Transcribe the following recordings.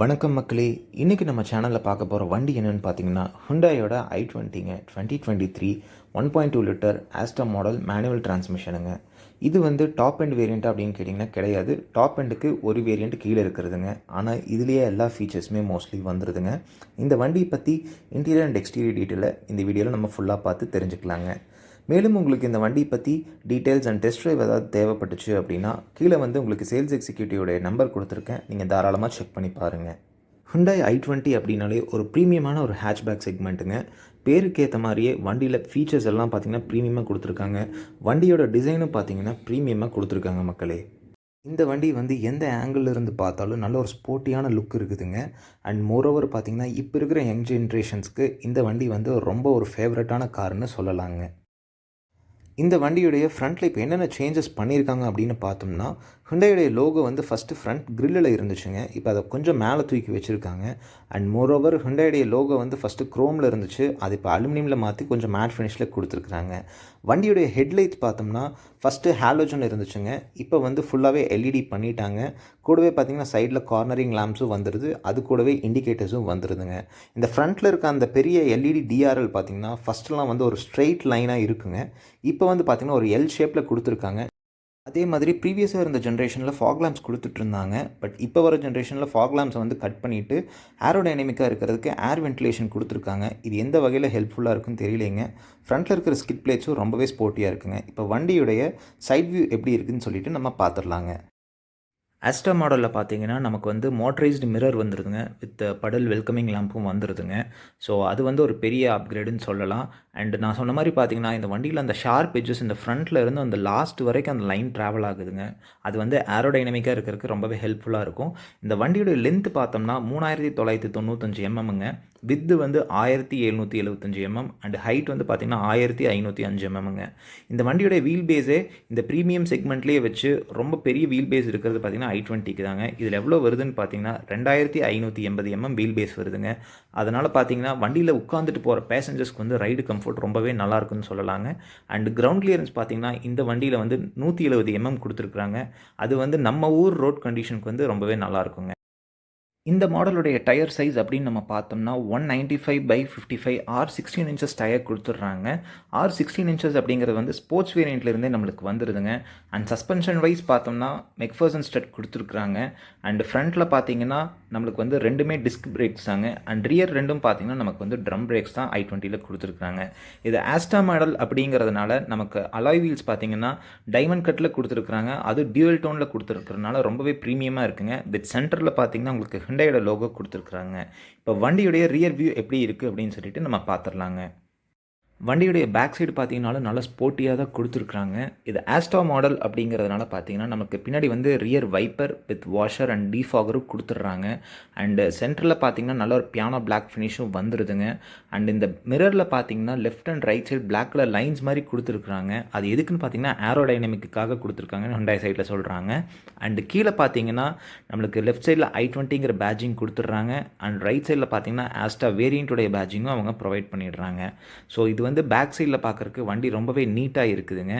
வணக்கம் மக்களே. இன்றைக்கி நம்ம சேனலில் பார்க்க போகிற வண்டி என்னென்னு பார்த்தீங்கன்னா ஹுண்டாயோட i20ங்க 2023 1.2 லிட்டர் ஆஸ்டா மாடல் மேனுவல் டிரான்ஸ்மிஷனுங்க. இது வந்து டாப் எண்ட் வேரியண்ட் அப்படின்னு கேட்டிங்கன்னா கிடையாது. டாப் எண்டுக்கு ஒரு வேரியண்ட் கீழே இருக்கிறதுங்க. ஆனால் இதுலேயே எல்லா ஃபீச்சர்ஸுமே மோஸ்ட்லி வந்துடுதுங்க. இந்த வண்டியை பற்றி இன்டீரியர் அண்ட் எக்ஸ்டீரியர் டீட்டெயிலை இந்த வீடியோவில் நம்ம ஃபுல்லாக பார்த்து தெரிஞ்சுக்கலாங்க. மேலும் உங்களுக்கு இந்த வண்டி பற்றி டீட்டெயில்ஸ் அண்ட் டெஸ்ட் ட்ரைவ் ஏதாவது தேவைப்பட்டுச்சு அப்படின்னா கீழே வந்து உங்களுக்கு சேல்ஸ் எக்ஸிக்யூட்டிவோடைய நம்பர் கொடுத்துருக்கேன். நீங்கள் தாராளமாக செக் பண்ணி பாருங்கள். ஹுண்டாய் i20 அப்படின்னாலே ஒரு ப்ரீமியமான ஒரு ஹேட்ச்பேக் செக்மெண்ட்டுங்க. பேருக்கு ஏற்ற மாதிரியே வண்டியில் ஃபீச்சர்ஸ் எல்லாம் பார்த்திங்கன்னா ப்ரீமியமாக கொடுத்துருக்காங்க. வண்டியோட டிசைனும் பார்த்திங்கன்னா ப்ரீமியமாக கொடுத்துருக்காங்க மக்களே. இந்த வண்டி வந்து எந்த ஆங்கிள் இருந்து பார்த்தாலும் நல்ல ஒரு ஸ்போர்ட்டியான லுக் இருக்குதுங்க. அண்ட் மோரோவர் பார்த்திங்கன்னா இப்போ இருக்கிற யங் ஜென்ரேஷன்ஸ்க்கு இந்த வண்டி வந்து ரொம்ப ஒரு ஃபேவரட்டான கார்னு சொல்லலாங்க. இந்த வண்டியுடைய ஃப்ரண்ட்டில் இப்போ என்னென்ன சேஞ்சஸ் பண்ணியிருக்காங்க அப்படின்னு பார்த்தோம்னா, ஹுண்டாயோடைய லோகோ வந்து ஃபஸ்ட்டு ஃப்ரண்ட் கிரில்லில் இருந்துச்சுங்க. இப்போ அதை கொஞ்சம் மேலே தூக்கி வச்சுருக்காங்க. அண்ட் மோரோவர் ஹுண்டாயோடைய லோகோ வந்து ஃபஸ்ட்டு க்ரோமில் இருந்துச்சு. அது இப்போ அலுமினியமில் மாற்றி கொஞ்சம் மேட் ஃபினிஷில் கொடுத்துருக்குறாங்க. வண்டியுடைய ஹெட்லைட்ஸ் பார்த்தோம்னா ஃபஸ்ட்டு ஹாலோஜன் இருந்துச்சுங்க. இப்போ வந்து ஃபுல்லாகவே எல்இடி பண்ணிட்டாங்க. கூடவே பார்த்திங்கன்னா சைடில் கார்னரிங் லேம்ப்ஸும் வந்துடுது. அது கூடவே இண்டிகேட்டர்ஸும் வந்துடுதுங்க. இந்த ஃப்ரண்ட்டில் இருக்க அந்த பெரிய எல்இடி டிஆர்எல் பார்த்திங்கன்னா ஃபஸ்ட்டெலாம் வந்து ஒரு ஸ்ட்ரெயிட் லைனாக இருக்குங்க. இப்போ வந்து பார்த்திங்கன்னா ஒரு எல் ஷேப்பில் கொடுத்துருக்காங்க. அதே மாதிரி ப்ரீவியஸாக இருந்த ஜென்ரேஷனில் ஃபாக் லேம்ப்ஸ் கொடுத்துட்ருந்தாங்க. பட் இப்போ வர ஜென்ரேஷனில் ஃபாக் லேம்ப்ஸை வந்து கட் பண்ணிவிட்டு ஏரோடைனமிக்காக இருக்கிறதுக்கு ஏர் வென்டிலேஷன் கொடுத்துருக்காங்க. இது எந்த வகையில் ஹெல்ப்ஃபுல்லாக இருக்குன்னு தெரியலைங்க. ஃப்ரண்ட்டில் இருக்கிற ஸ்கிட் பிளேட்ஸும் ரொம்பவே ஸ்போர்ட்டியாக இருக்குங்க. இப்போ வண்டியுடைய சைட் வியூ எப்படி இருக்குதுன்னு சொல்லிட்டு நம்ம பார்த்துடலாங்க. ஆஸ்டா மாடலில் பார்த்தீங்கன்னா நமக்கு வந்து மோட்டரைஸ்டு மிரர் வந்துடுதுங்க. வித் படல் வெல்கமிங் லேம்பும் வந்துடுதுங்க. ஸோ அது வந்து ஒரு பெரிய அப்கிரேடுன்னு சொல்லலாம். அண்ட் நான் சொன்ன மாதிரி பார்த்தீங்கன்னா இந்த வண்டியில் அந்த ஷார்ப் எட்ஜஸ் இந்த ஃப்ரண்ட்டில் இருந்து அந்த லாஸ்ட் வரைக்கும் அந்த லைன் ட்ராவல் ஆகுதுங்க. அது வந்து ஏரோடைனமிக்காக இருக்கிறதுக்கு ரொம்பவே ஹெல்ப்ஃபுல்லாக இருக்கும். இந்த வண்டியோட லென்த் பார்த்தோம்னா 3995 எம்எம்ங்க. வித்து வந்து 1775 எம்எம் அண்ட் ஹைட் வந்து பார்த்திங்கன்னா 1505 எம்எம்ங்க. இந்த வண்டியோட வீல் பேஸே இந்த ப்ரீமியம் செக்மெண்ட்லேயே வச்சு ரொம்ப பெரிய வீல் பேஸ் இருக்கிறது பார்த்திங்கன்னா i20க்கு தாங்க. இதில் எவ்வளோ வருதுன்னு பார்த்தீங்கன்னா 2580 எம்எம் வீல் பேஸ் வருதுங்க. அதனால் பார்த்தீங்கன்னா வண்டியில் உட்காந்துட்டு போகிற பேசஞ்சர்ஸ்க்கு வந்து ரைடு கம்ஃபர்ட் ரொம்பவே நல்லாயிருக்குன்னு சொல்லலாங்க. அண்ட் கிரவுண்ட் கிளியரன்ஸ் பார்த்தீங்கன்னா இந்த வண்டியில் வந்து 170 எம்எம் கொடுத்துருக்குறாங்க. அது வந்து நம்ம ஊர் ரோட் கண்டிஷனுக்கு வந்து ரொம்பவே நல்லாயிருக்குங்க. இந்த மாடலுடைய டயர் சைஸ் அப்படின்னு நம்ம பார்த்தோம்னா 195/55 R16 இன்ச்சஸ் டயர் கொடுத்துட்றாங்க. R16 இன்ச்சஸ் அப்படிங்கிறது வந்து ஸ்போர்ட்ஸ் வேரியண்ட்லேருந்தே நம்மளுக்கு வந்துடுதுங்க. அண்ட் சஸ்பென்ஷன் வைஸ் பார்த்தோம்னா மெக்ஃபர்சன் ஸ்டட் கொடுத்துருக்குறாங்க. அண்ட் ஃப்ரண்ட்டில் பார்த்தீங்கன்னா நம்மளுக்கு வந்து ரெண்டுமே டிஸ்க் பிரேக்ஸ் தாங்க. அண்ட் ரியர் ரெண்டும் பார்த்தீங்கன்னா நமக்கு வந்து ட்ரம் பிரேக்ஸ் தான் i20யில் கொடுத்துருக்குறாங்க. இது ஆஸ்டா மாடல் அப்படிங்கிறதுனால நமக்கு அலாய் வீல்ஸ் பார்த்தீங்கன்னா டைமண்ட் கட்டில் கொடுத்துருக்குறாங்க. அது டியூவல் டோனில் கொடுத்துருக்கிறதுனால ரொம்பவே ப்ரீமியமாக இருக்குங்க. வித் சென்டரில் பார்த்தீங்கன்னா உங்களுக்கு ஹுண்டாயோட லோகோ கொடுத்துருக்குறாங்க. இப்போ வண்டியுடைய ரியர் வியூ எப்படி இருக்குது அப்படின்னு சொல்லிட்டு நம்ம பார்த்துடலாங்க. வண்டியுடைய பேக் சைடு பார்த்தீங்கன்னாலும் நல்லா ஸ்போர்ட்டியாக தான் கொடுத்துருக்குறாங்க. இது ஆஸ்டா மாடல் அப்படிங்கிறதுனால பார்த்தீங்கன்னா நமக்கு பின்னாடி வந்து rear wiper with washer and டீஃபாகரும் கொடுத்துட்றாங்க. அண்டு சென்டரில் பார்த்தீங்கன்னா நல்ல ஒரு பியானோ பிளாக் ஃபினிஷும் வந்துடுதுங்க. அண்ட் இந்த மிரரில் பார்த்தீங்கன்னா left and right side black colour lines மாதிரி கொடுத்துருக்குறாங்க. அது எதுக்குன்னு பார்த்தீங்கன்னா ஏரோடைனமிக்காக கொடுத்துருக்காங்கன்னு ஹுண்டாய் சைடில் சொல்கிறாங்க. அண்டு கீழே பார்த்தீங்கன்னா நம்மளுக்கு லெஃப்ட் சைடில் i20ங்கிற பேட்ஜிங் கொடுத்துட்றாங்க. அண்ட் ரைட் சைடில் பார்த்தீங்கன்னா ஆஸ்டா வேரியண்ட்டுடைய பேட்ஜிங்கும் அவங்க ப்ரொவைட் பண்ணிடுறாங்க. ஸோ இது வந்து பேக் சைடில் பார்க்குறக்கு வண்டி ரொம்பவே நீட்டாக இருக்குதுங்க.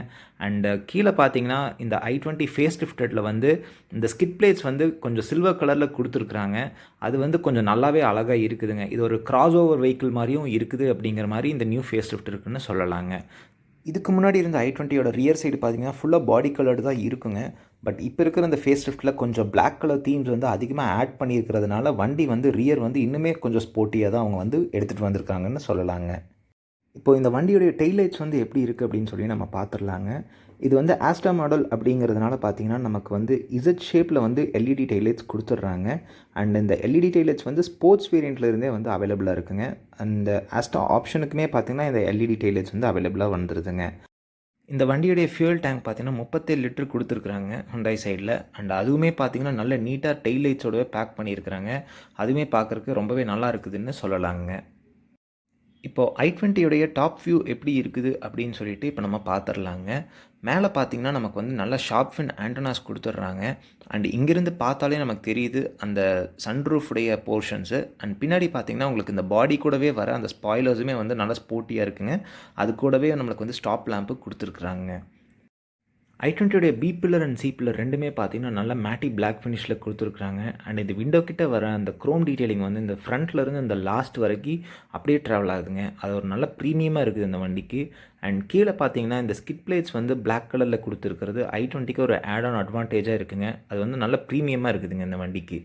அண்டு கீழே பார்த்தீங்கன்னா இந்த i20 ஃபேஸ் லிஃப்டடில் வந்து இந்த ஸ்கிட் பிளேட்ஸ் வந்து கொஞ்சம் சில்வர் கலரில் கொடுத்துருக்குறாங்க. அது வந்து கொஞ்சம் நல்லாவே அழகாக இருக்குதுங்க. இது ஒரு கிராஸ் ஓவர் வெஹிக்கிள் மாதிரியும் இருக்குது அப்படிங்கிற மாதிரி இந்த நியூ ஃபேஸ் லிஃப்ட் இருக்குன்னு சொல்லலாங்க. இதுக்கு முன்னாடி இருந்த i20யோட ரியர் சைடு பார்த்தீங்கன்னா ஃபுல்லாக பாடி கலர்டு தான் இருக்குங்க. பட் இப்போ இருக்கிற இந்த ஃபேஸ் லிஃப்ட்டில் கொஞ்சம் பிளாக் கலர் தீம்ஸ் வந்து அதிகமாக ஆட் பண்ணியிருக்கிறதுனால வண்டி வந்து ரியர் வந்து இன்னுமே கொஞ்சம் ஸ்போர்ட்டியாக தான் அவங்க வந்து எடுத்துகிட்டு வந்திருக்காங்கன்னு சொல்லலாங்க. இப்போது இந்த வண்டியுடைய டெய்லைட்ஸ் வந்து எப்படி இருக்குது அப்படின்னு சொல்லி நம்ம பார்த்துடலாங்க. இது வந்து ஆஸ்டா மாடல் அப்படிங்கிறதுனால பார்த்தீங்கன்னா நமக்கு வந்து இசட் ஷேப்பில் வந்து எல்இடி டெய்லைட்ஸ் கொடுத்துட்றாங்க. அண்ட் இந்த எல்இடி டெய்லைட்ஸ் வந்து ஸ்போர்ட்ஸ் வேரியண்ட்லேருந்தே வந்து அவைலபிளாக இருக்குங்க. அந்த ஆஸ்டா ஆப்ஷனுக்குமே பார்த்தீங்கன்னா இந்த எல்இடி டெய்லைட்ஸ் வந்து அவைலபிளாக வந்துடுதுங்க. இந்த வண்டியுடைய ஃபியூல் டேங்க் பார்த்தீங்கன்னா 37 லிட்டர் கொடுத்துருக்குறாங்க ஹுண்டாய் சைடில். அண்ட் அதுவுமே பார்த்தீங்கன்னா நல்ல நீட்டாக டெய்லைட்ஸோடவே பேக் பண்ணியிருக்கிறாங்க. அதுவுமே பார்க்குறக்கு ரொம்பவே நல்லா இருக்குதுன்னு சொல்லலாங்க. இப்போது i20யோடைய டாப் வியூ எப்படி இருக்குது அப்படின்னு சொல்லிட்டு இப்போ நம்ம பார்த்துடலாங்க. மேலே பார்த்தீங்கன்னா நமக்கு வந்து நல்ல ஷார்ப் ஃபின் ஆண்டனாஸ் கொடுத்துட்றாங்க. அண்ட் இங்கேருந்து பார்த்தாலே நமக்கு தெரியுது அந்த சன்ரூஃபுடைய போர்ஷன்ஸு. அண்ட் பின்னாடி பார்த்தீங்கன்னா உங்களுக்கு இந்த பாடி கூடவே வர அந்த ஸ்பாய்லர்ஸுமே வந்து நல்லா ஸ்போர்ட்டியாக இருக்குங்க. அது கூடவே நம்மளுக்கு வந்து ஸ்டாப் லேம்பு கொடுத்துருக்குறாங்க. i20 B pillar and C pillar ரெண்டுமே பார்த்தீங்கன்னா நல்ல மேட்டி பிளாக் ஃபினிஷில் கொடுத்துருக்குறாங்க. அண்ட் இது விண்டோ கிட்ட வர அந்த க்ரோம் டீட்டெயிலிங் வந்து இந்த ஃப்ரண்ட்ல இருந்து இந்த லாஸ்ட் வரைக்கும் அப்படியே ட்ராவல் ஆகுதுங்க. அது ஒரு நல்ல ப்ரீமியமாக இருக்குது இந்த வண்டிக்கு. அண்ட் கீழே பார்த்தீங்கன்னா இந்த ஸ்கிட் பிளேட்ஸ் வந்து பிளாக் கலரில் கொடுத்துருக்கிறது i20க்கு ஒரு ஆட் ஆன் அட்வான்டேஜாக இருக்குங்க. அது வந்து நல்ல ப்ரீமியமாக இருக்குதுங்க இந்த வண்டிக்கு.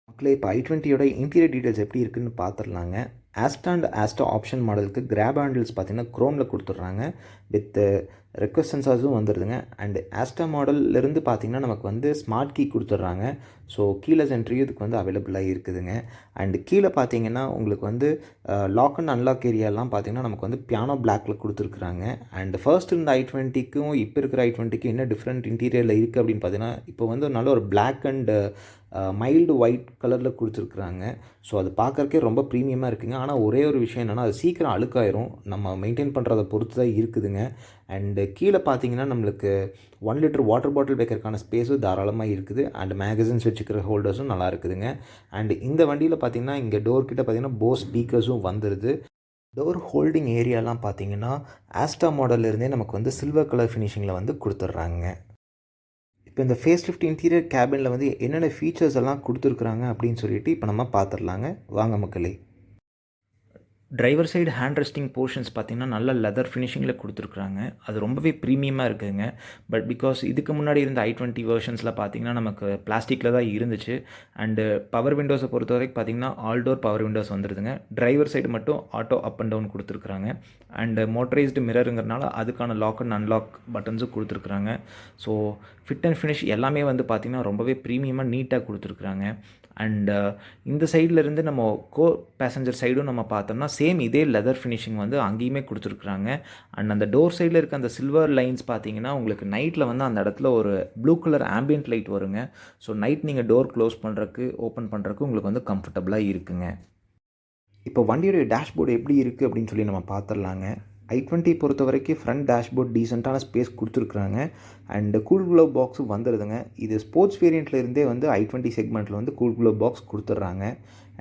மக்களே, இப்போ i20யோட இன்டீரியர் டீட்டெயில்ஸ் எப்படி இருக்குன்னு பார்த்துடலாங்க. ஆஸ்டா அண்ட் ஆஸ்டா ஆப்ஷன் மாடலுக்கு கிராப் ஹேண்டில்ஸ் பார்த்தீங்கன்னா க்ரோமில் கொடுத்துட்றாங்க. வித் ரெக்வஸ்ட் சென்சார்ஸும் வந்துடுதுங்க. அண்ட் ஆஸ்டா மாடல்லேருந்து பார்த்தீங்கன்னா நமக்கு வந்து ஸ்மார்ட் கீ கொடுத்துட்றாங்க. ஸோ கீலெஸ் என்ட்ரியும் இதுக்கு வந்து அவைலபிளாக இருக்குதுங்க. அண்டு கீழே பார்த்தீங்கன்னா உங்களுக்கு வந்து லாக் அண்ட் அன்லாக் ஏரியாலாம் பார்த்தீங்கன்னா நமக்கு வந்து பியானோ பிளாக்கில் கொடுத்துருக்குறாங்க. அண்ட் ஃபர்ஸ்ட் இருந்த i20க்கும் இப்போ இருக்கிற i20க்கும் என்ன டிஃப்ரெண்ட் இன்டீரியரில் இருக்குது அப்படின்னு பார்த்தீங்கன்னா, இப்போ வந்து நல்ல ஒரு பிளாக் அண்ட் மைல்டு ஒயிட் கலரில் கொடுத்துருக்குறாங்க. ஸோ அது பார்க்குறக்கே ரொம்ப ப்ரீமியமாக இருக்குங்க. ஆனால் ஒரே ஒரு விஷயம் என்னென்னா, அது சீக்கிரம் அழுக்காயிரும். நம்ம மெயின்டைன் பண்ணுறதை பொறுத்து தான் இருக்குதுங்க. அண்டு கீழே பார்த்தீங்கன்னா நம்மளுக்கு 1 லிட்டர் வாட்டர் பாட்டில் வைக்கிறதுக்கான ஸ்பேஸும் தாராளமாக இருக்குது. அண்ட் மேகசின்ஸ் வச்சுக்கிற ஹோல்டர்ஸும் நல்லா இருக்குதுங்க. அண்ட் இந்த வண்டியில் பார்த்தீங்கன்னா இங்கே டோர் கிட்ட பார்த்தீங்கன்னா போஸ் ஸ்பீக்கர்ஸும் வந்துடுது. டோர் ஹோல்டிங் ஏரியாலாம் பார்த்தீங்கன்னா ஆஸ்டா மாடல்லேருந்தே நமக்கு வந்து சில்வர் கலர் ஃபினிஷிங்கில் வந்து கொடுத்துட்றாங்க. இப்போ இந்த ஃபேஸ் லிஃப்ட் இன்டீரியர் கேபினில் வந்து என்னென்ன ஃபீச்சர்ஸ் எல்லாம் கொடுத்துருக்குறாங்க அப்படின்னு சொல்லிட்டு இப்போ நம்ம பார்த்துடலாங்க. வாங்க மக்களே. Driver side hand resting portions பார்த்திங்கன்னா நல்ல லெதர் ஃபினிஷிங்கில் கொடுத்துருக்குறாங்க. அது ரொம்பவே ப்ரீமியமாக இருக்குதுங்க. பட் பிகாஸ் இதுக்கு முன்னாடி இருந்த i20 வெர்ஷன்ஸில் பார்த்திங்கன்னா நமக்கு பிளாஸ்டிக்கில் தான் இருந்துச்சு. அண்டு பவர் விண்டோஸை பொறுத்த வரைக்கும் பார்த்திங்கன்னா ஆல் டோர் பவர் விண்டோஸ் வந்துடுதுங்க. டிரைவர் சைடு மட்டும் ஆட்டோ அப் அண்ட் டவுன் கொடுத்துருக்குறாங்க. அண்டு மோட்டரைஸ்டு மிரருங்கிறனால அதுக்கான லாக் அண்ட் அன்லாக் பட்டன்ஸும் கொடுத்துருக்குறாங்க. ஸோ ஃபிட் அண்ட் ஃபினிஷ் எல்லாமே வந்து பார்த்திங்கன்னா ரொம்பவே ப்ரீமியமாக நீட்டாக கொடுத்துருக்குறாங்க. அண்டு இந்த சைட்லேருந்து நம்ம பேசஞ்சர் சைடும் நம்ம பார்த்தோம்னா சேம் இதே லெதர் ஃபினிஷிங் வந்து அங்கேயுமே கொடுத்துருக்குறாங்க. அண்ட் அந்த டோர் சைடில் இருக்க அந்த சில்வர் லைன்ஸ் பார்த்தீங்கன்னா உங்களுக்கு நைட்டில் வந்து அந்த இடத்துல ஒரு ப்ளூ கலர் ஆம்பியன்ட் லைட் வருங்க. ஸோ நைட் நீங்கள் டோர் க்ளோஸ் பண்ணுறக்கு ஓப்பன் பண்ணுறக்கு உங்களுக்கு வந்து கம்ஃபர்டபுளாக இருக்குங்க. இப்போ வண்டியோடைய டேஷ்போர்டு எப்படி இருக்குது அப்படின்னு சொல்லி நம்ம பார்த்துடலாங்க. i20 பொறுத்த வரைக்கும் ஃப்ரண்ட் டேஷ்போர்ட் டீசெண்டான ஸ்பேஸ் கொடுத்துருக்குறாங்க. அண்டு கூல் க்ளோவ் பாக்ஸும் வந்துடுதுங்க. இது ஸ்போர்ட்ஸ் வேரியண்ட்டில் இருந்தே வந்து i20 செக்மெண்ட்டில் வந்து கூல் க்ளோவ் பாக்ஸ் கொடுத்துட்றாங்க.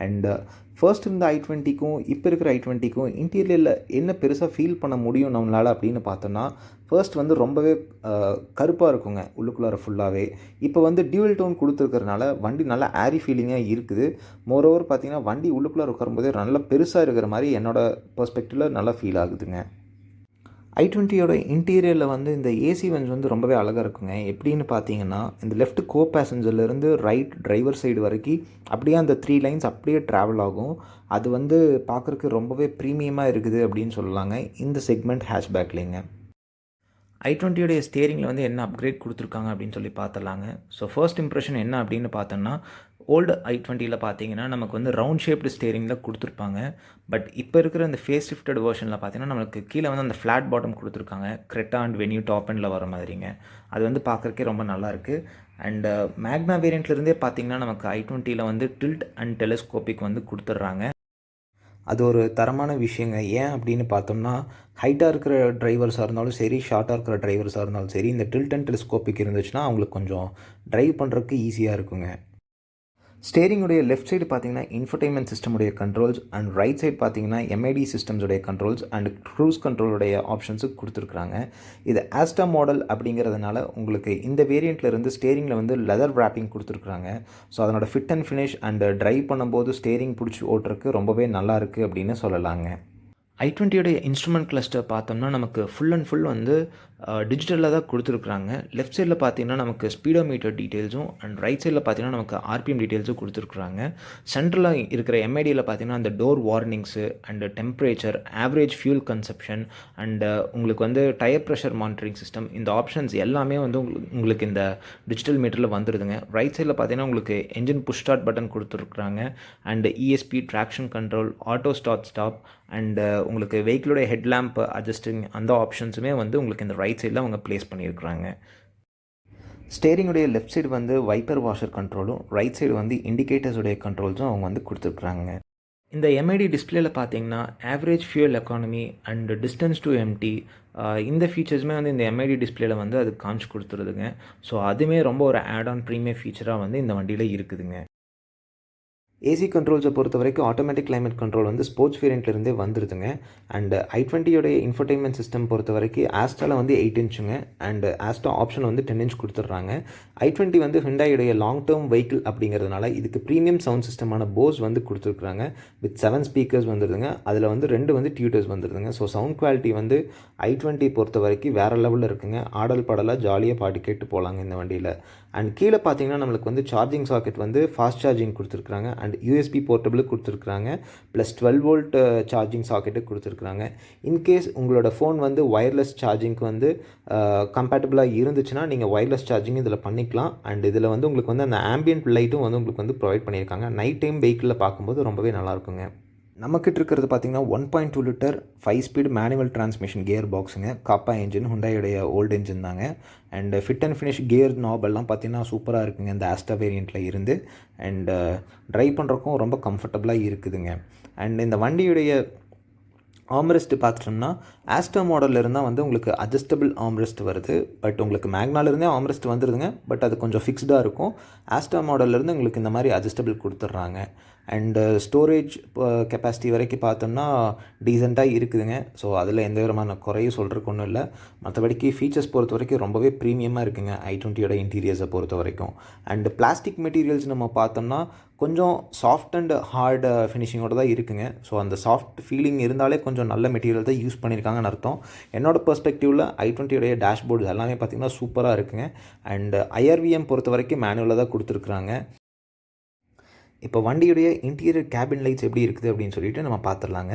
அண்டு ஃபர்ஸ்ட் இருந்த i20க்கும் இப்போ இருக்கிற i20க்கும் இன்டீரியரில் என்ன பெருசாக ஃபீல் பண்ண முடியும் நம்மளால் அப்படின்னு பார்த்தோன்னா, ஃபர்ஸ்ட் வந்து ரொம்பவே கருப்பாக இருக்குங்க உள்ளுக்குள்ளார ஃபுல்லாகவே. இப்போ வந்து டியூவல் டோன் கொடுத்துருக்கறனால வண்டி நல்லா ஏரி ஃபீலிங்காக இருக்குது. மோரோவர் பார்த்தீங்கன்னா வண்டி உள்ளுக்குள்ளார உட்காரும்போதே நல்லா பெருசாக இருக்கிற மாதிரி என்னோடய பெர்ஸ்பெக்டிவில் நல்லா ஃபீல் ஆகுதுங்க. i20யோட இன்டீரியரில் வந்து இந்த ஏசி வென்ஸ் வந்து ரொம்பவே அழகாக இருக்குங்க. எப்படின்னு பார்த்தீங்கன்னா இந்த லெஃப்ட் கோ பேசஞ்சர்லேருந்து ரைட் டிரைவர் சைடு வரைக்கும் அப்படியே அந்த 3 லைன்ஸ் அப்படியே ட்ராவல் ஆகும். அது வந்து பார்க்குறக்கு ரொம்பவே ப்ரீமியமாக இருக்குது அப்படின்னு சொல்லலாங்க இந்த செக்மெண்ட் ஹேஷ்பேக்லேங்க. i20யோடைய ஸ்டேரிங்கில் வந்து என்ன அப்கிரேட் கொடுத்துருக்காங்க அப்படின்னு சொல்லி பார்த்துடலாங்க. ஸோ ஃபர்ஸ்ட் இம்ப்ரெஷன் என்ன அப்படின்னு பார்த்தோன்னா, ஓல்டு i20யில் பார்த்தீங்கன்னா நமக்கு வந்து ரவுண்ட் ஷேப்டு ஸ்டேரிங்கில் கொடுத்துருப்பாங்க. பட் இப்போ இருக்கிற இந்த ஃபேஸ் ஷிஃப்டட் வெர்ஷனில் பார்த்தீங்கன்னா நம்மளுக்கு கீழே வந்து அந்த ஃப்ளாட் பாட்டம் கொடுத்துருக்காங்க. கிரெட்டா அண்ட் வென்யூ டாப் எண்டில் வர மாதிரிங்க. அது வந்து பார்க்குறக்கே ரொம்ப நல்லாயிருக்கு. அண்டு மேக்னா வேரியண்ட்லேருந்தே பார்த்தீங்கன்னா நமக்கு i20யில் வந்து டில்ட் அண்ட் டெலஸ்கோபிக் வந்து கொடுத்துட்றாங்க. அது ஒரு தரமான விஷயங்க. ஏன் அப்படின்னு பார்த்தோம்னா, ஹைட்டாக இருக்கிற டிரைவர்ஸாக இருந்தாலும் சரி, ஷார்ட்டாக இருக்கிற டிரைவர்ஸாக இருந்தாலும் சரி, இந்த டில்ட் அண்ட் டெலிஸ்கோபிக் இருந்துச்சுன்னா அவங்களுக்கு கொஞ்சம் ட்ரைவ் பண்ணுறதுக்கு ஈஸியாக இருக்குங்க. ஸ்டேரிங்குடைய லெஃப்ட் சைடு பார்த்தீங்கன்னா இன்ஃபர்டைன்மெண்ட் சிஸ்டமுடைய கண்ட்ரோல்ஸ் அண்ட் ரைட் சைடு பார்த்தீங்கன்னா எம்ஐடி சிஸ்டம்ஸுடைய கண்ட்ரோல்ஸ் அண்ட் க்ரூஸ் கண்ட்ரோலுடைய ஆப்ஷன்ஸும் கொடுத்துருக்குறாங்க. இது ஆஸ்டா மாடல் அப்படிங்கிறதுனால உங்களுக்கு இந்த வேரியண்ட்டில் இருந்து ஸ்டேரிங்கில் வந்து லெதர் ராப்பிங் கொடுத்துருக்குறாங்க. ஸோ அதனோட fit and finish and drive பண்ணும்போது ஸ்டேரிங் பிடிச்சி ஓட்டுறதுக்கு ரொம்பவே நல்லா இருக்குது அப்படின்னு சொல்லலாங்க. i20யோடைய இன்ஸ்ட்ருமெண்ட் கிளஸ்டர் பார்த்தோம்னா நமக்கு ஃபுல் அண்ட் ஃபுல் வந்து டிஜிட்டலில் தான் கொடுத்துருக்குறாங்க. லெஃப்ட் சைடில் பார்த்தீங்கன்னா நமக்கு ஸ்பீடோமீட்டர் டீட்டெயில்ஸும் அண்ட் ரைட் சைடில் பார்த்தீங்கன்னா நமக்கு ஆர்பிஎம் டீட்டெயில்ஸும் கொடுத்துருக்குறாங்க. சென்ட்ரலாக இருக்கிற எம்ஐடியில் பார்த்தீங்கன்னா அந்த door warnings and temperature, average fuel consumption and உங்களுக்கு வந்து டயர் ப்ரெஷர் மானிட்டரிங் சிஸ்டம், இந்த ஆப்ஷன்ஸ் எல்லாமே வந்து உங்களுக்கு இந்த டிஜிட்டல் மீட்டரில் வந்துடுதுங்க. ரைட் சைடில் பார்த்தீங்கன்னா உங்களுக்கு என்ஜின் புஷ் ஸ்டார்ட் பட்டன் கொடுத்துருக்குறாங்க. And ESP, traction control, auto stop and உங்களுக்கு வெஹிக்கிளோட ஹெட்லாம்ப் அட்ஜஸ்டிங் அந்த ஆப்ஷன்ஸுமே வந்து உங்களுக்கு இந்த ரைட் சைடில் அவங்க ப்ளேஸ் பண்ணியிருக்கிறாங்க. ஸ்டேரிங்குடைய லெஃப்ட் சைடு வந்து வைப்பர் வாஷர் கண்ட்ரோலும், ரைட் சைடு வந்து இண்டிகேட்டர்ஸுடைய கண்ட்ரோல்ஸும் அவங்க வந்து கொடுத்துருக்குறாங்க. இந்த எம்ஐடி டிஸ்பிளேல பார்த்தீங்கன்னா average fuel economy and distance to empty இந்த ஃபீச்சர்ஸுமே வந்து இந்த எம்ஐடி டிஸ்பிளேல வந்து அது காமிச்சு கொடுத்துருதுங்க. ஸோ அதுவுமே ரொம்ப ஒரு ஆட் ஆன் ப்ரீமியம் ஃபீச்சராக வந்து இந்த வண்டியில் இருக்குதுங்க. ஏசி கண்ட்ரோல்ஸை பொறுத்த வரைக்கும் ஆட்டோமேட்டிக் கிளைமேட் கண்ட்ரோல் வந்து ஸ்போர்ட்ஸ் வேரியண்ட்லேருந்தே வந்துருதுங்க. அண்ட் i20யோடைய இன்ஃபர்டைன்மெண்ட் சிஸ்டம் பொறுத்த வரைக்கும் ஆஸ்டாவில் வந்து 8 இன்ச்சுங்க. அண்ட் ஆஸ்டா ஆப்ஷன் வந்து 10 இன்ச் கொடுத்துட்றாங்க. i20 வந்து ஹுண்டாயோடைய லாங் டேர்ம் வெஹிக்கிள் அப்படிங்கிறதுனால இதுக்கு ப்ரீமியம் சவுண்ட் சிஸ்டமான போஸ் வந்து கொடுத்துருக்குறாங்க. வித் 7 ஸ்பீக்கர்ஸ் வந்துடுதுங்க. அதில் வந்து 2 வந்து டியூட்டர்ஸ் வந்துடுதுங்க. ஸோ சவுண்ட் குவாலிட்டி வந்து i20 பொறுத்த வரைக்கும் வேறு லெவலில் இருக்குங்க. ஆடல் பாடலாக ஜாலியாக பாட்டு கேட்டு போகலாங்க இந்த வண்டியில். அண்ட் கீழே பார்த்தீங்கன்னா நம்மளுக்கு வந்து சார்ஜிங் சாக்கெட் வந்து ஃபாஸ்ட் சார்ஜிங் கொடுத்துருக்குறாங்க. அண்ட் யூஎஸ்பி போர்ட்டபிள் கொடுத்துருக்குறாங்க. ப்ளஸ் 12 வோல்ட் சார்ஜிங் சாக்கெட்டு கொடுத்துருக்குறாங்க. இன்கேஸ் உங்களோட ஃபோன் வந்து ஒயர்லெஸ் சார்ஜிங்க்கு வந்து கம்பேட்டபிளாக இருந்துச்சுன்னா நீங்கள் ஒயர்லெஸ் சார்ஜிங் இதில் பண்ணிக்கலாம். அண்ட் இதில் வந்து உங்களுக்கு வந்து அந்த ஆம்பியன்ட் லைட்டும் வந்து உங்களுக்கு வந்து ப்ரொவைட் பண்ணியிருக்காங்க. நைட் டைம் வெஹிக்கிளில் பார்க்கும்போது ரொம்பவே நல்லாயிருக்குங்க. நம்மக்கிட்ட இருக்கிறது பார்த்திங்கன்னா 1.2 litre 5 speed manual transmission gear பாக்ஸுங்க. காப்பா என்ஜின், ஹுண்டாயோடைய ஓல்டு என்ஜின் தாங்க. And fit and finish gear knob எல்லாம் பார்த்திங்கன்னா சூப்பராக இருக்குங்க இந்த ஆஸ்டா வேரியண்ட்டில் இருந்து. அண்டு ட்ரைவ் பண்ணுறக்கும் ரொம்ப கம்ஃபர்டபுளாக இருக்குதுங்க. அண்ட் இந்த வண்டியுடைய ஆம்ரெஸ்ட் பார்த்துட்டோம்னா ஆஸ்டா மாடலில் இருந்தால் வந்து உங்களுக்கு அட்ஜஸ்டபிள் ஆம்ரெஸ்ட் வருது. பட் உங்களுக்கு மேக்னாலிருந்தே ஆம்ரெஸ்ட் வந்துடுதுங்க. பட் அது கொஞ்சம் ஃபிக்ஸ்டாக இருக்கும். ஆஸ்டா மாடல்லேருந்து உங்களுக்கு இந்த மாதிரி அட்ஜஸ்டபிள் கொடுத்துட்றாங்க. அண்டு ஸ்டோரேஜ் கெப்பாசிட்டி வரைக்கும் பார்த்தோம்னா டீசெண்டாக இருக்குதுங்க. ஸோ அதில் எந்த விதமான குறையும் சொல்கிறதுக்கு ஒன்றும் இல்லை. மற்றபடிக்கு ஃபீச்சர்ஸ் பொறுத்த வரைக்கும் ரொம்பவே ப்ரீமியமாக இருக்குங்க i20யோட இன்டீரியர்ஸை பொறுத்த வரைக்கும். அண்டு பிளாஸ்டிக் மெட்டீரியல்ஸ் நம்ம பார்த்தோம்னா கொஞ்சம் சாஃப்ட் அண்ட் ஹார்டு ஃபினிஷிங்கோடு தான் இருக்குங்க. ஸோ அந்த சாஃப்ட் ஃபீலிங் இருந்தாலே கொஞ்சம் நல்ல மெட்டீரியல் தான் யூஸ் பண்ணியிருக்காங்கன்னு அர்த்தம். என்னோடய பெர்ஸ்பெக்டிவில் i20யோடைய டேஷ்போர்ட்ஸ் எல்லாமே பார்த்திங்கன்னா சூப்பராக இருக்குங்க. அண்டு IRVM பொறுத்த வரைக்கும் மேனுவலாக தான் கொடுத்துருக்குறாங்க. இப்போ வண்டியுடைய இன்டீரியர் கேபின் லைட்ஸ் எப்படி இருக்குது அப்படின்னு சொல்லிட்டு நம்ம பார்த்துடலாங்க.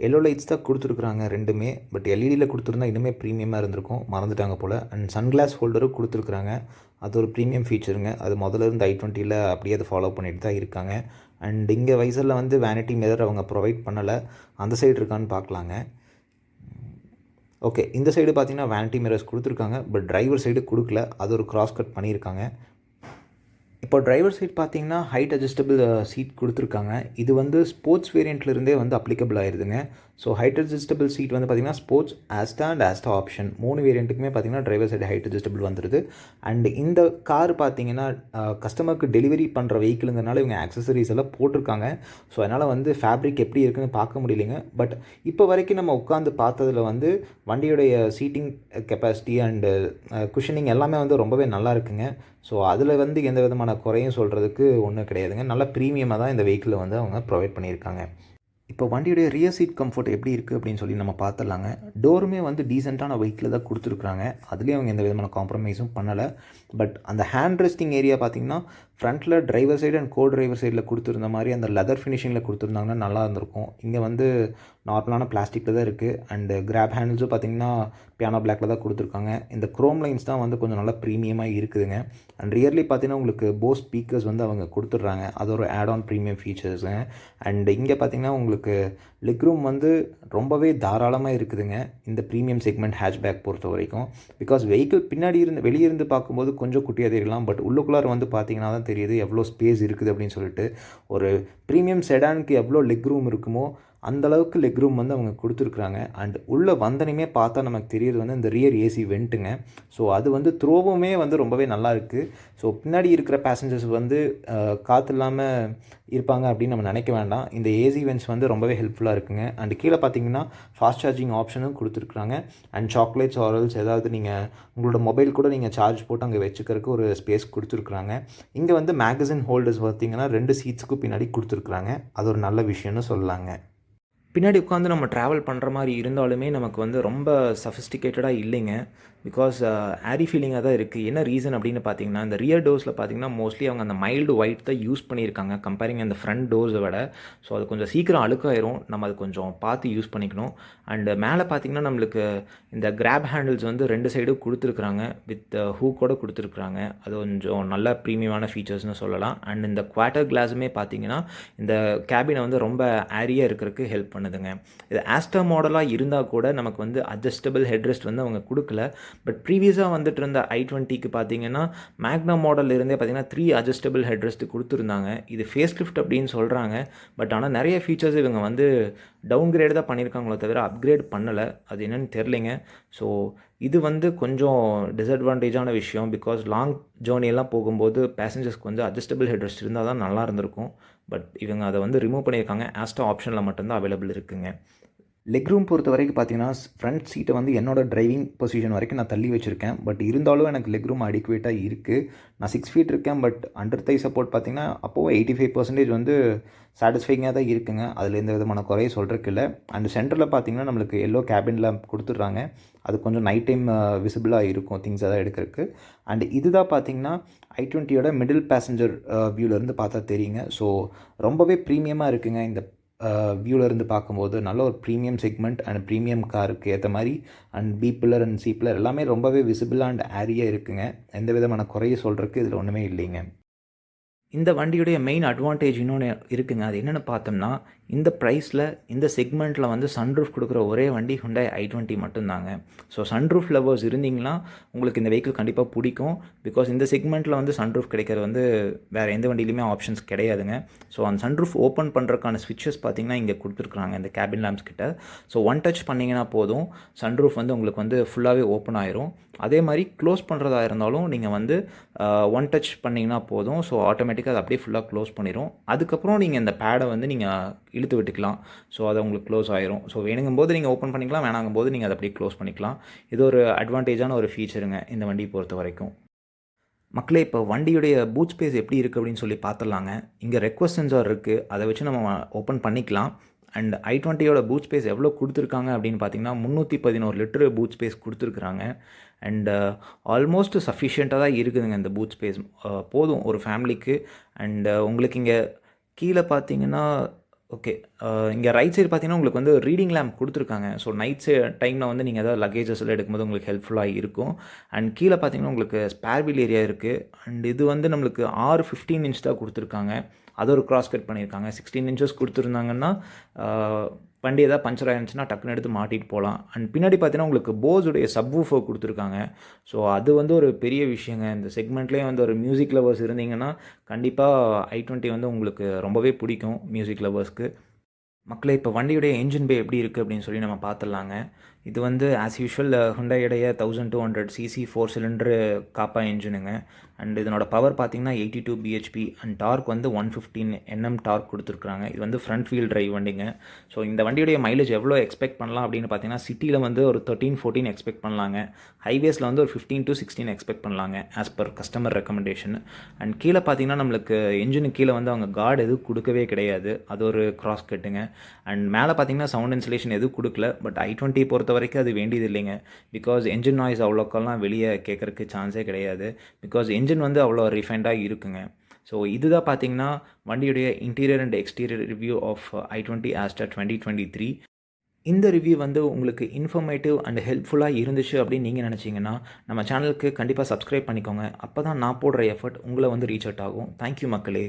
எல்லோ லைட்ஸ் தான் கொடுத்துருக்குறாங்க ரெண்டுமே. பட் எல்இடியில் கொடுத்துருந்தா இன்னுமே ப்ரீமியமாக இருந்திருக்கும், மறந்துட்டாங்க போல். அண்ட் சன்கிளாஸ் ஹோல்டரும் கொடுத்துருக்குறாங்க. அது ஒரு ப்ரீமியம் ஃபீச்சருங்க. அது முதல்ல இருந்து i20யில் அப்படியே அதை ஃபாலோ பண்ணிட்டு தான் இருக்காங்க. அண்ட் இங்கே வைசரில் வந்து வேனிட்டி மிரர் அவங்க ப்ரொவைட் பண்ணலை. அந்த சைடு இருக்கான்னு பார்க்கலாங்க. ஓகே, இந்த சைடு பார்த்திங்கன்னா வேனிட்டி மிரர்ஸ் கொடுத்துருக்காங்க. பட் டிரைவர் சைடு கொடுக்கல, அது ஒரு கிராஸ் கட் பண்ணியிருக்காங்க. இப்போ டிரைவர் சீட் பார்த்தீங்கன்னா ஹைட் அட்ஜஸ்டபிள் சீட் கொடுத்துருக்காங்க. இது வந்து ஸ்போர்ட்ஸ் வேரியண்ட்லேருந்தே வந்து அப்ளிகபிள் ஆயிருதுங்க. ஸோ ஹைட் அட்ஜஸ்டபிள் சீட் வந்து பார்த்திங்கன்னா sports, Asta and Asta option 3 வேரியண்ட்டுக்குமே பார்த்திங்கன்னா டிரைவர் சைடு ஹைட் அட்ஜஸ்டபிள் வந்துடுது. அண்ட் இந்த கார் பார்த்திங்கன்னா கஸ்டமருக்கு டெலிவரி பண்ணுற வெஹிக்கிளுங்கிறனால இவங்க ஆக்சசரிஸ் எல்லாம் போட்டிருக்காங்க. ஸோ அதனால் வந்து ஃபேப்ரிக் எப்படி இருக்குன்னு பார்க்க முடியலைங்க. பட் இப்போ வரைக்கும் நம்ம உட்காந்து பார்த்ததில் வந்து வண்டியுடைய சீட்டிங் கெப்பாசிட்டி அண்டு குஷனிங் எல்லாமே வந்து ரொம்பவே நல்லா இருக்குங்க. ஸோ அதில் வந்து எந்த விதமான குறையும் சொல்கிறதுக்கு ஒன்றும் கிடையாதுங்க. நல்ல ப்ரீமியமாக தான் இந்த வெஹிக்கிளை வந்து அவங்க ப்ரொவைட் பண்ணியிருக்காங்க. இப்போ வண்டியுடைய ரியர் சீட் கம்ஃபர்ட் எப்படி இருக்குது அப்படின்னு சொல்லி நம்ம பார்த்துடலாங்க. டோருமே வந்து டீசெண்டான வெஹிக்கில் தான் கொடுத்துருக்குறாங்க. அதுலேயும் அவங்க எந்த விதமான காம்ப்ரமைஸும் பண்ணலை. பட் அந்த ஹேண்ட் ரெஸ்டிங் ஏரியா பார்த்திங்கன்னா ஃப்ரண்ட்டில் driver side and go driver சைடில் கொடுத்துருந்த மாதிரி அந்த லெதர் ஃபினிஷிங்கில் கொடுத்துருந்தாங்கன்னா நல்லா இருந்திருக்கும். இங்கே வந்து நார்மலான பிளாஸ்டிக்கில் தான் இருக்குது. அண்டு கிராப் ஹேண்டில்ஸும் பார்த்திங்கன்னா பியானோ பிளாக்கில் தான் கொடுத்துருக்காங்க. இந்த குரோம் லைன்ஸ் தான் வந்து கொஞ்சம் நல்லா ப்ரீமியமாக இருக்குதுங்க. அண்ட் ரியர்லி பார்த்திங்கன்னா உங்களுக்கு போஸ் ஸ்பீக்கர்ஸ் வந்து அவங்க கொடுத்துட்றாங்க. அது ஒரு ஆட் ஆன் ப்ரீமியம் ஃபீச்சர்ஸுங்க. அண்டு இங்கே பார்த்திங்கன்னா உங்களுக்கு லெக் ரூம் வந்து ரொம்பவே தாராளமாக இருக்குதுங்க இந்த ப்ரீமியம் செக்மெண்ட் ஹேட்ச்பேக் பொறுத்த வரைக்கும். பிகாஸ் வெஹிக்கிள் பின்னாடி இருந்து வெளியே இருந்து பார்க்கும்போது கொஞ்சம் குட்டியாக தெரியலாம். பட் உள்ளுக்குள்ளார வந்து பார்த்திங்கன்னா தான் தெரியுது எவ்வளோ ஸ்பேஸ் இருக்குது அப்படின்னு சொல்லிட்டு. ஒரு ப்ரீமியம் செடானுக்கு எவ்வளோ லெக் ரூம் இருக்குமோ அந்தளவுக்கு லெக் ரூம் வந்து அவங்க கொடுத்துருக்குறாங்க. அண்ட் உள்ளே வந்தனையுமே பார்த்தா நமக்கு தெரியுது வந்து இந்த ரியர் ஏசி வெண்ட்டுங்க. ஸோ அது வந்து த்ரோவுமே வந்து ரொம்பவே நல்லா இருக்குது. ஸோ பின்னாடி இருக்கிற பேசஞ்சர்ஸ் வந்து காற்று இல்லாமல் இருப்பாங்க அப்படின்னு நம்ம நினைக்க வேண்டாம். இந்த ஏசி வென்ட்ஸ் வந்து ரொம்பவே ஹெல்ப்ஃபுல்லாக இருக்குங்க. அண்ட் கீழே பார்த்தீங்கன்னா ஃபாஸ்ட் சார்ஜிங் ஆப்ஷனும் கொடுத்துருக்குறாங்க. அண்ட் சாக்லேட்ஸ் ஆரல்ஸ் ஏதாவது நீங்கள் உங்களோட மொபைல் கூட நீங்கள் சார்ஜ் போட்டு அங்கே வச்சுக்கிறதுக்கு ஒரு ஸ்பேஸ் கொடுத்துருக்குறாங்க. இங்கே வந்து மேகசின் ஹோல்டர்ஸ் பார்த்திங்கன்னா 2 சீட்ஸுக்கும் பின்னாடி கொடுத்துருக்குறாங்க. அது ஒரு நல்ல விஷயம்னு சொல்லலாங்க. பின்னாடி உட்காந்து நம்ம ட்ராவல் பண்ணுற மாதிரி இருந்தாலுமே நமக்கு வந்து ரொம்ப சஃபிஸ்டிகேட்டடாக இல்லைங்க. பிகாஸ் ஏரி ஃபீலிங்காக தான் இருக்குது. என்ன ரீசன் அப்படின்னு பார்த்தீங்கன்னா இந்த ரியர் டோர்ஸில் பார்த்தீங்கன்னா மோஸ்ட்லி அவங்க அந்த மைல்டு ஒயிட் தான் யூஸ் பண்ணியிருக்காங்க கம்பேரிங் அந்த ஃப்ரண்ட் டோர்ஸை விட. ஸோ அது கொஞ்சம் சீக்கிரம் அழுக்காயிரும். நம்ம அது கொஞ்சம் பார்த்து யூஸ் பண்ணிக்கணும். அண்டு மேலே பார்த்தீங்கன்னா நம்மளுக்கு இந்த கிராப் ஹேண்டில்ஸ் வந்து 2 சைடும் கொடுத்துருக்குறாங்க. வித் ஹூக்கோடு கொடுத்துருக்குறாங்க. அது கொஞ்சம் நல்ல ப்ரீமியமான ஃபீச்சர்ஸ்னு சொல்லலாம். அண்ட் இந்த குவார்ட்டர் கிளாஸுமே பார்த்தீங்கன்னா இந்த கேபினை வந்து ரொம்ப ஏரியாக இருக்கிறதுக்கு ஹெல்ப் பண்ணுதுங்க. இது ஆஸ்டா மாடலாக இருந்தால் கூட நமக்கு வந்து அட்ஜஸ்டபிள் ஹெட்ரெஸ்ட் வந்து அவங்க கொடுக்கல. பட் ப்ரீவியஸாக வந்துட்டு இருந்த i20க்கு பார்த்தீங்கன்னா மேக்னா மாடலில் இருந்தே பார்த்தீங்கன்னா 3 அட்ஜஸ்டபிள் ஹெட்ரெஸ்ட் கொடுத்துருந்தாங்க. இது ஃபேஸ் லிஃப்ட் அப்படின்னு சொல்கிறாங்க. பட் ஆனால் நிறைய ஃபீச்சர்ஸ் இவங்க வந்து டவுன் கிரேட் தான் பண்ணியிருக்காங்களோ தவிர அப்கிரேட் பண்ணலை. அது என்னென்னு தெரிலிங்க. ஸோ இது வந்து கொஞ்சம் டிஸ்அட்வான்டேஜான விஷயம். பிகாஸ் லாங் ஜேர்னியெல்லாம் போகும்போது பேசஞ்சர்ஸ்க்கு வந்து அட்ஜஸ்டபிள் ஹெட்ரெஸ்ட் இருந்தால் தான் நல்லா இருந்திருக்கும். பட் இவங்க அதை வந்து ரிமூவ் பண்ணியிருக்காங்க. ஆஸ்டா ஆப்ஷனில் மட்டும்தான் அவைலபிள் இருக்குங்க. லெக் ரூம் பொறுத்த வரைக்கும் பார்த்தீங்கன்னா, ஃப்ரண்ட் சீட்டை வந்து என்னோட டிரைவிங் பொசிஷன் வரைக்கும் நான் தள்ளி வச்சுருக்கேன். பட் இருந்தாலும் எனக்கு லெக் ரூம் அடிக்குவேட்டாக இருக்குது. நான் 6 ஃபீட் இருக்கேன். பட் அண்டர் தை சப்போர்ட் பார்த்தீங்கன்னா, அப்போவும் 85% வந்து சாட்டிஸ்ஃபைங்காக தான் இருக்குங்க. அதில் எந்த விதமான குறையும் சொல்கிறதுக்கு இல்லை. அண்ட் சென்டரில் பார்த்தீங்கன்னா, நம்மளுக்கு எல்லோ கேபின் லேம்ப் கொடுத்துட்றாங்க. அது கொஞ்சம் நைட் டைம் விசிபிளாக இருக்கும் திங்ஸ் எதாவது எடுக்கிறதுக்கு. அண்ட் இதுதான் பார்த்தீங்கன்னா, i20யோட மிடில் பேசஞ்சர் வியூவிலேருந்து பார்த்தா தெரியுங்க. ஸோ ரொம்பவே ப்ரீமியமாக இருக்குங்க. இந்த வியூவிலேருந்து பார்க்கும்போது நல்ல ஒரு ப்ரீமியம் செக்மெண்ட் அண்ட் ப்ரீமியம் காருக்கு ஏற்ற மாதிரி and B pillar and C pillar எல்லாமே ரொம்பவே விசிபிளாக அண்ட் ஏரியாக இருக்குங்க. எந்த விதமான குறைய சொல்கிறதுக்கு இதில் ஒன்றுமே இல்லைங்க. இந்த வண்டியுடைய மெயின் அட்வான்டேஜ் இன்னொன்று இருக்குங்க. அது என்னென்னு பார்த்தோம்னா, இந்த ப்ரைஸில் இந்த செக்மெண்ட்டில் வந்து சன்ரூஃப் கொடுக்குற ஒரே வண்டி Hyundai i20 மட்டும்தாங்க. ஸோ சன்ரூஃப் லவர்ஸ் இருந்தீங்கன்னா உங்களுக்கு இந்த வெஹிக்கிள் கண்டிப்பாக பிடிக்கும். பிகாஸ் இந்த செக்மெண்ட்டில் வந்து சன்ரூஃப் கிடைக்கிறது வந்து வேறு எந்த வண்டியிலுமே ஆப்ஷன்ஸ் கிடையாதுங்க. ஸோ அந்த சன்ரூஃப் ஓப்பன் பண்ணுறதுக்கான ஸ்விட்சஸ் பார்த்திங்கன்னா இங்கே கொடுத்துருக்குறாங்க இந்த கேபின் லேம்ப்ஸ் கிட்ட. ஸோ ஒன் டச் பண்ணிங்கன்னா போதும், சன்ரூஃப் வந்து உங்களுக்கு வந்து ஃபுல்லாகவே ஓப்பன் ஆயிரும். அதே மாதிரி க்ளோஸ் பண்ணுறதா இருந்தாலும் நீங்கள் வந்து ஒன் டச் பண்ணிங்கன்னா போதும். ஸோ ஆட்டோமேட்டிக்காக அது அப்படியே ஃபுல்லாக க்ளோஸ் பண்ணிடும். அதுக்கப்புறம் நீங்கள் இந்த பேடை வந்து நீங்கள் இழுத்து விட்டுக்கலாம். ஸோ அது உங்களுக்கு க்ளோஸ் ஆயிரும். ஸோ வேணுங்கும்போது நீங்கள் ஓப்பன் பண்ணிக்கலாம், வேணாங்கும்போது நீங்கள் அதை அப்படியே க்ளோஸ் பண்ணிக்கலாம். இது ஒரு அட்வான்டேஜான ஒரு ஃபீச்சருங்க இந்த வண்டியை பொறுத்த வரைக்கும். மக்களே, இப்போ வண்டியுடைய பூட் ஸ்பேஸ் எப்படி இருக்குது அப்படின்னு சொல்லி பார்த்துடலாங்க. இங்கே ரெக்வஸ்ட் சென்சார் இருக்குது, அதை வச்சு நம்ம ஓப்பன் பண்ணிக்கலாம். அண்ட் i20யோட பூட் ஸ்பேஸ் எவ்வளோ கொடுத்துருக்காங்க அப்படின்னு பார்த்தீங்கன்னா 311 லிட்டரு பூட் ஸ்பேஸ் கொடுத்துருக்குறாங்க. அண்ட் ஆல்மோஸ்ட் சஃபிஷியண்ட்டாக தான் இருக்குதுங்க இந்த பூட் ஸ்பேஸ். போதும் ஒரு ஃபேமிலிக்கு. அண்ட் உங்களுக்கு இங்கே கீழே பார்த்தீங்கன்னா ஓகே, இங்கே ரைட் சைடு பார்த்தீங்கன்னா உங்களுக்கு வந்து ரீடிங் லேம்ப் கொடுத்துருக்காங்க. ஸோ நைட் டைமில் வந்து நீங்கள் எதாவது லக்கேஜஸ் எல்லாம் எடுக்கும்போது உங்களுக்கு ஹெல்ப்ஃபுல்லாக இருக்கும். அண்ட் கீழே பார்த்தீங்கன்னா உங்களுக்கு ஸ்பேர் வீல் ஏரியா இருக்குது. அண்ட் இது வந்து நம்மளுக்கு 15 இன்ச் தான் கொடுத்துருக்காங்க. அது ஒரு கிராஸ் கட் பண்ணியிருக்காங்க. 16 இன்ச்சஸ் கொடுத்துருந்தாங்கன்னா வண்டி எதாவது பஞ்சர் ஆயிருந்துச்சுன்னா டக்குன்னு எடுத்து மாட்டிட்டு போகலாம். அண்ட் பின்னாடி பார்த்தீங்கன்னா உங்களுக்கு போஸுடைய சப்வூஃபர் கொடுத்துருக்காங்க. ஸோ அது வந்து ஒரு பெரிய விஷயங்க. இந்த செக்மெண்ட்லேயே வந்து ஒரு மியூசிக் லவர்ஸ் இருந்தீங்கன்னா கண்டிப்பாக i20 வந்து உங்களுக்கு ரொம்பவே பிடிக்கும் மியூசிக் லவர்ஸ்க்கு. மக்களே, இப்போ வண்டியுடைய என்ஜின் பே எப்படி இருக்குது அப்படின்னு சொல்லி நம்ம பார்த்துடலாங்க. இது வந்து ஆஸ் யூஷுவல் ஹுண்டாயுடைய 1200 சிசி 4 சிலிண்டரு காப்பா என்ஜினுங்க. அண்ட் இதனோட பவர் பார்த்தீங்கன்னா 82 bhp அண்ட் டார்க் வந்து 115 Nm டார்க் கொடுத்துருக்குறாங்க. இது வந்து ஃப்ரண்ட் வீல் டிரைவ் வண்டிங்க. ஸோ இந்த வண்டியுடைய மைலேஜ் எவ்வளோ எக்ஸ்பெக்ட் பண்ணலாம் அப்படின்னு பார்த்தீங்கன்னா சிட்டியில் வந்து ஒரு 13-14 எக்ஸ்பெக்ட் பண்ணலாங்க. ஹைவேஸில் வந்து ஒரு 15 to 16 எக்ஸ்பெக்ட் பண்ணலாங்க as per customer recommendation. And கீழே பார்த்தீங்கன்னா நம்மளுக்கு என்ஜினுக்கு கீழே வந்து அவங்க கார்டு எதுவும் கொடுக்கவே கிடையாது. அது ஒரு கிராஸ் கட்டுங்க. அண்ட் மேலே பார்த்தீங்கன்னா சவுண்ட் இன்சுலேஷன் எதுவும் கொடுக்கல. பட் i20 பொறுத்த வரைக்கும் அது வேண்டியது இல்லைங்க. பிகாஸ் என்ஜின் நாய்ஸ் அவ்வளோக்கெல்லாம் வெளியே கேட்குறதுக்கு சான்ஸே கிடையாது. பிகாஸ் என்ஜின் வந்து அவ்வளோ ரிஃபைண்டாக இருக்குங்க. ஸோ இதுதான் பார்த்தீங்கன்னா வண்டியுடைய interior and exterior review of i20 Astra 2023. இந்த ரிவ்யூ வந்து உங்களுக்கு இன்ஃபர்மேட்டிவ் அண்ட் ஹெல்ப்ஃபுல்லாக இருந்துச்சு அப்படின்னு நீங்கள் நினச்சிங்கன்னா நம்ம சேனலுக்கு கண்டிப்பாக சப்ஸ்கிரைப் பண்ணிக்கோங்க. அப்போ தான் நான் போடுற எஃபர்ட் உங்களை வந்து ரீச் அவுட் ஆகும். தேங்க்யூ மக்களே.